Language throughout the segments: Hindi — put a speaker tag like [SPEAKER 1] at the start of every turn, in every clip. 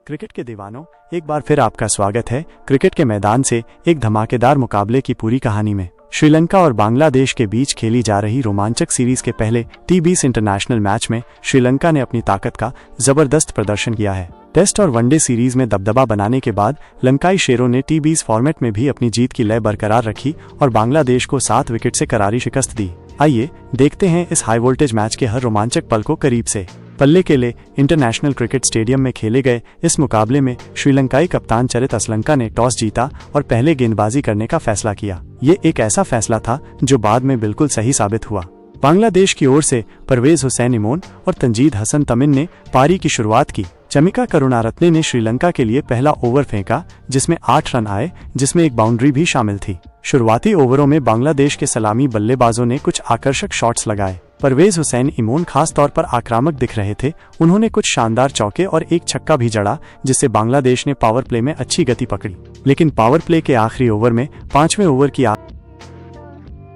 [SPEAKER 1] क्रिकेट के दीवानों, एक बार फिर आपका स्वागत है क्रिकेट के मैदान से एक धमाकेदार मुकाबले की पूरी कहानी में। श्रीलंका और बांग्लादेश के बीच खेली जा रही रोमांचक सीरीज के पहले टी20 इंटरनेशनल मैच में श्रीलंका ने अपनी ताकत का जबरदस्त प्रदर्शन किया है। टेस्ट और वनडे सीरीज में दबदबा बनाने के बाद लंकाई शेरों ने टी20 फॉर्मेट में भी अपनी जीत की लय बरकरार रखी और बांग्लादेश को 7 विकेट से करारी शिकस्त दी। आइए देखते हैं इस हाई वोल्टेज मैच के हर रोमांचक पल को करीब से। पल्लेकेले इंटरनेशनल क्रिकेट स्टेडियम में खेले गए इस मुकाबले में श्रीलंकाई कप्तान चरित असलंका ने टॉस जीता और पहले गेंदबाजी करने का फैसला किया। ये एक ऐसा फैसला था जो बाद में बिल्कुल सही साबित हुआ। बांग्लादेश की ओर से परवेज हुसैन इमोन और तंजीद हसन तमिन ने पारी की शुरुआत की। चमिका करुणारत्ने ने श्रीलंका के लिए पहला ओवर फेंका जिसमें 8 रन आए, जिसमें एक बाउंड्री भी शामिल थी। शुरुआती ओवरों में बांग्लादेश के सलामी बल्लेबाजों ने कुछ आकर्षक शॉट्स लगाए। परवेज हुसैन इमोन खास तौर पर आक्रामक दिख रहे थे। उन्होंने कुछ शानदार चौके और एक छक्का भी जड़ा, जिससे बांग्लादेश ने पावर प्ले में अच्छी गति पकड़ी। लेकिन पावर प्ले के आखिरी ओवर में 5वें ओवर की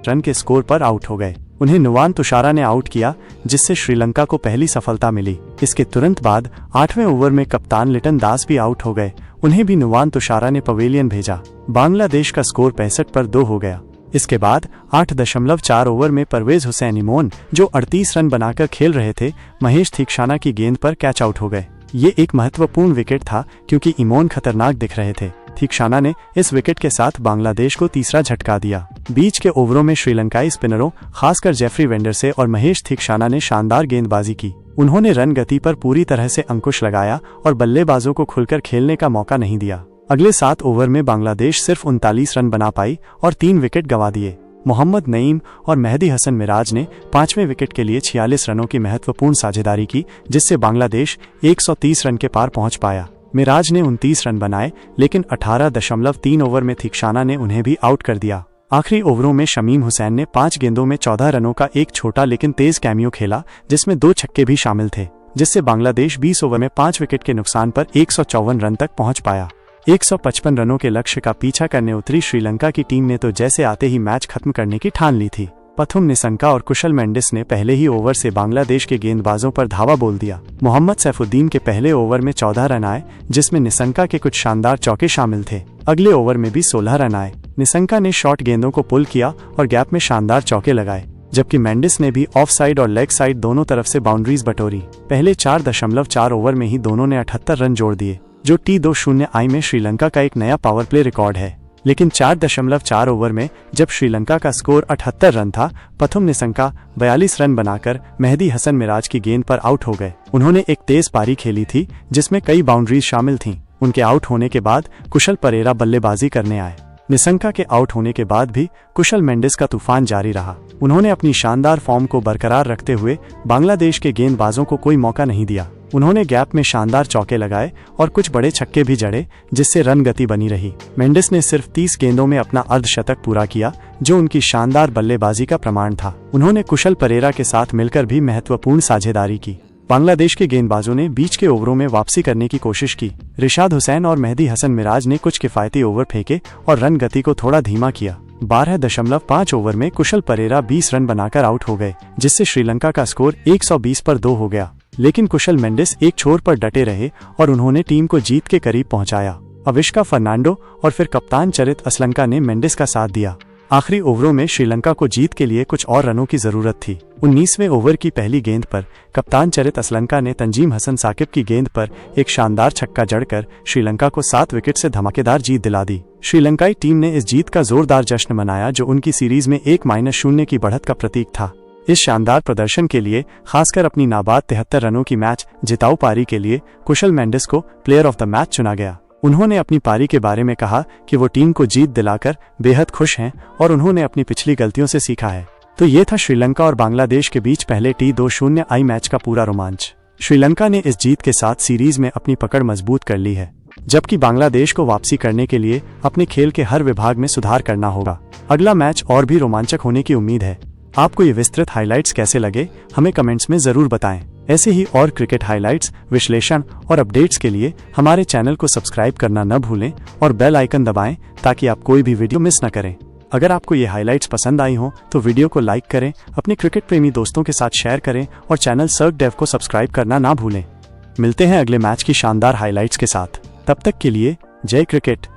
[SPEAKER 1] रन के स्कोर पर आउट हो गए। उन्हें नुवान तुषारा ने आउट किया, जिससे श्रीलंका को पहली सफलता मिली। इसके तुरंत बाद 8वें ओवर में कप्तान लिटन दास भी आउट हो गए। उन्हें भी नुवान तुषारा ने पवेलियन भेजा। बांग्लादेश का स्कोर 65 पर 2 हो गया। इसके बाद 8.4 ओवर में परवेज हुसैन इमोन, जो 38 रन बनाकर खेल रहे थे, महेश थीक्षाना की गेंद पर कैच आउट हो गए। ये एक महत्वपूर्ण विकेट था क्योंकि इमोन खतरनाक दिख रहे थे। थीक्षाना ने इस विकेट के साथ बांग्लादेश को तीसरा झटका दिया। बीच के ओवरों में श्रीलंकाई स्पिनरों, खासकर जेफरी वेंडरसे और महेश थीक्षाना ने शानदार गेंदबाजी की। उन्होंने रन गति पर पूरी तरह से अंकुश लगाया और बल्लेबाजों को खुलकर खेलने का मौका नहीं दिया। अगले 7 ओवर में बांग्लादेश सिर्फ 39 रन बना पाई और 3 विकेट गंवा दिए। मोहम्मद नईम और मेहदी हसन मिराज ने 5वें विकेट के लिए 46 रनों की महत्वपूर्ण साझेदारी की, जिससे बांग्लादेश 130 रन के पार पहुंच पाया। मिराज ने 29 रन बनाए, लेकिन 18.3 ओवर में थीक्षाना ने उन्हें भी आउट कर दिया। आखिरी ओवरों में शमीम हुसैन ने 5 गेंदों में 14 रनों का एक छोटा लेकिन तेज कैमियो खेला, जिसमें 2 छक्के भी शामिल थे, जिससे बांग्लादेश 20 ओवर में 5 विकेट के नुकसान पर 154 रन तक पहुंच पाया। 155 रनों के लक्ष्य का पीछा करने उतरी श्रीलंका की टीम ने तो जैसे आते ही मैच खत्म करने की ठान ली थी। पथुम निसंका और कुशल मेंडिस ने पहले ही ओवर से बांग्लादेश के गेंदबाजों पर धावा बोल दिया। मोहम्मद सैफुद्दीन के पहले ओवर में 14 रन आए, जिसमें निसंका के कुछ शानदार चौके शामिल थे। अगले ओवर में भी 16 रन आए। निसंका ने शॉर्ट गेंदों को पुल किया और गैप में शानदार चौके लगाए, जबकि मेंडिस ने भी ऑफ साइड और लेग साइड दोनों तरफ से बाउंड्रीज बटोरी। पहले 4.4 ओवर में ही दोनों ने 78 रन जोड़ दिए, जो T20I में श्रीलंका का एक नया पावर प्ले रिकॉर्ड है। लेकिन 4.4 ओवर में जब श्रीलंका का स्कोर 78 रन था, पथुम निसंका 42 रन बनाकर मेहदी हसन मिराज की गेंद पर आउट हो गए। उन्होंने एक तेज पारी खेली थी जिसमें कई बाउंड्रीज शामिल थीं। उनके आउट होने के बाद कुशल परेरा बल्लेबाजी करने आए। निसंका के आउट होने के बाद भी कुशल मेंडिस का तूफान जारी रहा। उन्होंने अपनी शानदार फॉर्म को बरकरार रखते हुए बांग्लादेश के गेंदबाजों को कोई मौका नहीं दिया। उन्होंने गैप में शानदार चौके लगाए और कुछ बड़े छक्के भी जड़े, जिससे रन गति बनी रही। मेंडिस ने सिर्फ 30 गेंदों में अपना अर्धशतक पूरा किया, जो उनकी शानदार बल्लेबाजी का प्रमाण था। उन्होंने कुशल परेरा के साथ मिलकर भी महत्वपूर्ण साझेदारी की। बांग्लादेश के गेंदबाजों ने बीच के ओवरों में वापसी करने की कोशिश की। रिशाद हुसैन और मेहदी हसन मिराज ने कुछ किफायती ओवर फेंके और रन गति को थोड़ा धीमा किया। 12.5 ओवर में कुशल परेरा 20 रन बनाकर आउट हो गए, जिससे श्रीलंका का स्कोर 120 पर 2 हो गया। लेकिन कुशल मेंडिस एक छोर पर डटे रहे और उन्होंने टीम को जीत के करीब पहुंचाया। अविष्का फर्नांडो और फिर कप्तान चरित असलंका ने मेंडिस का साथ दिया। आखिरी ओवरों में श्रीलंका को जीत के लिए कुछ और रनों की जरूरत थी। 19वें ओवर की पहली गेंद पर कप्तान चरित असलंका ने तंजीम हसन साकिब की गेंद पर एक शानदार छक्का जड़कर श्रीलंका को 7 विकेट से धमाकेदार जीत दिला दी। श्रीलंकाई टीम ने इस जीत का जोरदार जश्न मनाया, जो उनकी सीरीज में 1-0 की बढ़त का प्रतीक था। इस शानदार प्रदर्शन के लिए, खासकर अपनी नाबाद 73 रनों की मैच जिताऊ पारी के लिए, कुशल मेंडिस को प्लेयर ऑफ द मैच चुना गया। उन्होंने अपनी पारी के बारे में कहा कि वो टीम को जीत दिलाकर बेहद खुश हैं और उन्होंने अपनी पिछली गलतियों से सीखा है। तो ये था श्रीलंका और बांग्लादेश के बीच पहले T20I मैच का पूरा रोमांच। श्रीलंका ने इस जीत के साथ सीरीज में अपनी पकड़ मजबूत कर ली है, जबकि बांग्लादेश को वापसी करने के लिए अपने खेल के हर विभाग में सुधार करना होगा। अगला मैच और भी रोमांचक होने की उम्मीद है। आपको ये विस्तृत हाइलाइट्स कैसे लगे, हमें कमेंट्स में जरूर बताएं। ऐसे ही और क्रिकेट हाइलाइट्स, विश्लेषण और अपडेट्स के लिए हमारे चैनल को सब्सक्राइब करना न भूलें और बेल आइकन दबाएं ताकि आप कोई भी वीडियो मिस न करें। अगर आपको ये हाइलाइट्स पसंद आई हो तो वीडियो को लाइक करें, अपने क्रिकेट प्रेमी दोस्तों के साथ शेयर करें और चैनल सर्क डेव को सब्सक्राइब करना ना भूलें। मिलते हैं अगले मैच की शानदार हाइलाइट्स के साथ। तब तक के लिए जय क्रिकेट।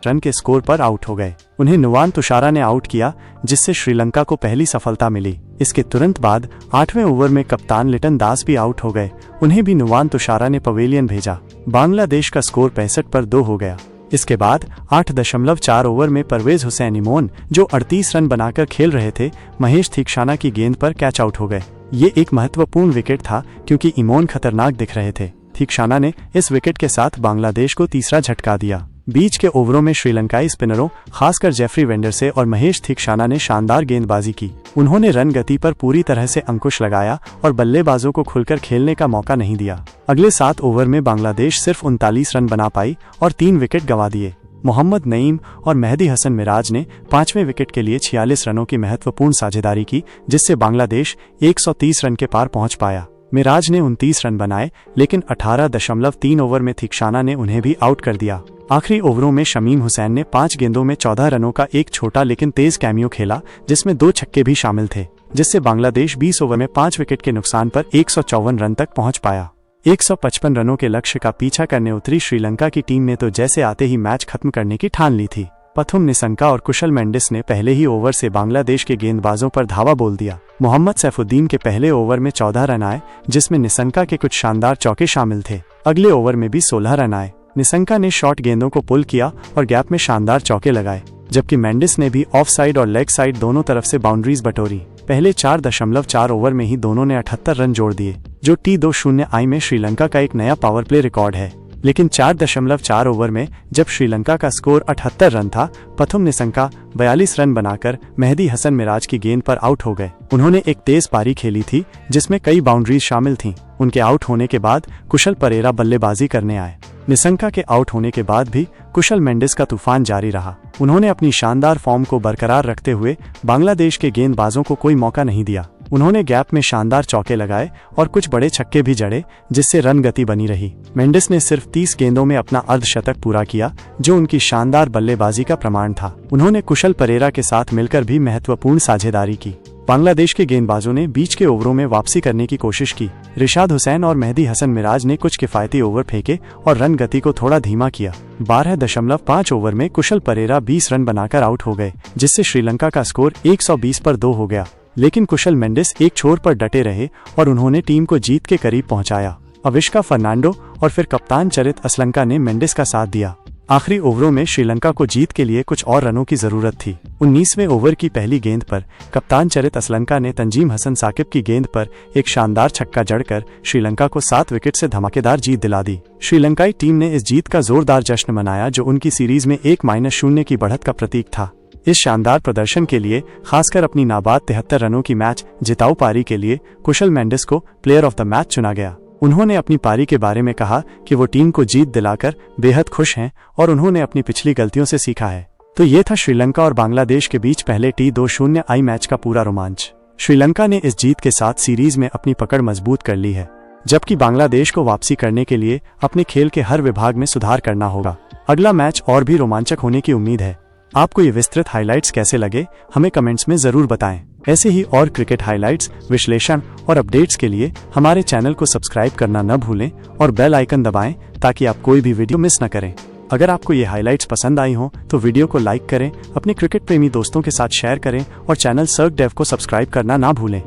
[SPEAKER 1] रन के स्कोर पर आउट हो गए। उन्हें नुवान तुषारा ने आउट किया, जिससे श्रीलंका को पहली सफलता मिली। इसके तुरंत बाद 8वें ओवर में कप्तान लिटन दास भी आउट हो गए। उन्हें भी नुवान तुषारा ने पवेलियन भेजा। बांग्लादेश का स्कोर 65 पर 2 हो गया। इसके बाद 8.4 ओवर में परवेज हुसैन इमोन, जो 38 रन बनाकर खेल रहे थे, महेश थीक्षाना की गेंद पर कैच आउट हो गए। ये एक महत्वपूर्ण विकेट था क्योंकि इमोन खतरनाक दिख रहे थे। थीक्षाना ने इस विकेट के साथ बांग्लादेश को तीसरा झटका दिया। बीच के ओवरों में श्रीलंकाई स्पिनरों, खासकर जेफरी वेंडरसे और महेश थीक्षाना ने शानदार गेंदबाजी की। उन्होंने रन गति पर पूरी तरह से अंकुश लगाया और बल्लेबाजों को खुलकर खेलने का मौका नहीं दिया। अगले 7 ओवर में बांग्लादेश सिर्फ 39 रन बना पाई और 3 विकेट गंवा दिए। मोहम्मद नईम और मेहदी हसन मिराज ने 5वें विकेट के लिए 46 रनों की महत्वपूर्ण साझेदारी की, जिससे बांग्लादेश 130 रन के पार पहुंच पाया। मिराज ने 29 रन बनाए, लेकिन 18.3 ओवर में थीक्षाना ने उन्हें भी आउट कर दिया। आखिरी ओवरों में शमीम हुसैन ने 5 गेंदों में 14 रनों का एक छोटा लेकिन तेज कैमियो खेला, जिसमें 2 छक्के भी शामिल थे, जिससे बांग्लादेश 20 ओवर में 5 विकेट के नुकसान पर 154 रन तक पहुंच पाया। 155 रनों के लक्ष्य का पीछा करने उतरी श्रीलंका की टीम ने तो जैसे आते ही मैच खत्म करने की ठान ली थी। पथुम निसंका और कुशल मेंडिस ने पहले ही ओवर से बांग्लादेश के गेंदबाजों पर धावा बोल दिया। मोहम्मद सैफुद्दीन के पहले ओवर में 14 रन आए, जिसमें निसंका के कुछ शानदार चौके शामिल थे। अगले ओवर में भी 16 रन आए। निसंका ने शॉर्ट गेंदों को पुल किया और गैप में शानदार चौके लगाए, जबकि मेंडिस ने भी ऑफ साइड और लेग साइड दोनों तरफ से बाउंड्रीज बटोरी। पहले 4.4 ओवर में ही दोनों ने 78 रन जोड़ दिए, जो T20I में श्रीलंका का एक नया पावर प्ले रिकॉर्ड है। लेकिन 4.4 ओवर में जब श्रीलंका का स्कोर 78 रन था, पथुम निसंका 42 रन बनाकर मेहदी हसन मिराज की गेंद पर आउट हो गए। उन्होंने एक तेज पारी खेली थी, जिसमें कई बाउंड्रीज शामिल थीं। उनके आउट होने के बाद कुशल परेरा बल्लेबाजी करने आए। निसंका के आउट होने के बाद भी कुशल मेंडिस का तूफान जारी रहा। उन्होंने अपनी शानदार फॉर्म को बरकरार रखते हुए बांग्लादेश के गेंदबाजों को कोई मौका नहीं दिया। उन्होंने गैप में शानदार चौके लगाए और कुछ बड़े छक्के भी जड़े, जिससे रन गति बनी रही। मेंडिस ने सिर्फ 30 गेंदों में अपना अर्धशतक पूरा किया, जो उनकी शानदार बल्लेबाजी का प्रमाण था। उन्होंने कुशल परेरा के साथ मिलकर भी महत्वपूर्ण साझेदारी की। बांग्लादेश के गेंदबाजों ने बीच के ओवरों में वापसी करने की कोशिश की। रिशाद हुसैन और मेहदी हसन मिराज ने कुछ किफायती ओवर फेंके और रन गति को थोड़ा धीमा किया। 12.5 ओवर में कुशल परेरा 20 रन बनाकर आउट हो गए, जिससे श्रीलंका का स्कोर 120 पर 2 हो गया। लेकिन कुशल मेंडिस एक छोर पर डटे रहे और उन्होंने टीम को जीत के करीब पहुंचाया। अविष्का फर्नांडो और फिर कप्तान चरित असलंका ने मेंडिस का साथ दिया। आखिरी ओवरों में श्रीलंका को जीत के लिए कुछ और रनों की जरूरत थी। 19वें ओवर की पहली गेंद पर कप्तान चरित असलंका ने तंजीम हसन साकिब की गेंद पर एक शानदार छक्का जड़कर श्रीलंका को 7 विकेट से धमाकेदार जीत दिला दी। श्रीलंकाई टीम ने इस जीत का जोरदार जश्न मनाया, जो उनकी सीरीज में 1-0 की बढ़त का प्रतीक था। इस शानदार प्रदर्शन के लिए, खासकर अपनी नाबाद 73 रनों की मैच जिताऊ पारी के लिए, कुशल मेंडिस को प्लेयर ऑफ द मैच चुना गया। उन्होंने अपनी पारी के बारे में कहा कि वो टीम को जीत दिलाकर बेहद खुश हैं और उन्होंने अपनी पिछली गलतियों से सीखा है। तो ये था श्रीलंका और बांग्लादेश के बीच पहले T20I मैच का पूरा रोमांच। श्रीलंका ने इस जीत के साथ सीरीज में अपनी पकड़ मजबूत कर ली है, जबकि बांग्लादेश को वापसी करने के लिए अपने खेल के हर विभाग में सुधार करना होगा। अगला मैच और भी रोमांचक होने की उम्मीद है। आपको ये विस्तृत हाइलाइट्स कैसे लगे, हमें कमेंट्स में जरूर बताएं। ऐसे ही और क्रिकेट हाइलाइट्स, विश्लेषण और अपडेट्स के लिए हमारे चैनल को सब्सक्राइब करना न भूलें और बेल आइकन दबाएं, ताकि आप कोई भी वीडियो मिस न करें। अगर आपको ये हाइलाइट्स पसंद आई हो तो वीडियो को लाइक करें, अपने क्रिकेट प्रेमी दोस्तों के साथ शेयर करें और चैनल सर्क डेव को सब्सक्राइब करना ना भूलें।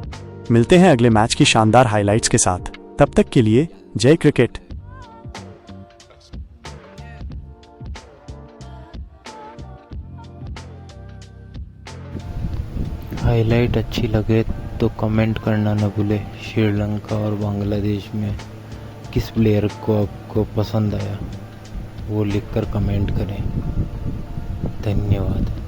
[SPEAKER 1] मिलते हैं अगले मैच की शानदार हाइलाइट्स के साथ। तब तक के लिए जय क्रिकेट।
[SPEAKER 2] हाइलाइट अच्छी लगे तो कमेंट करना न भूले। श्रीलंका और बांग्लादेश में किस प्लेयर को आपको पसंद आया वो लिखकर कमेंट करें। धन्यवाद।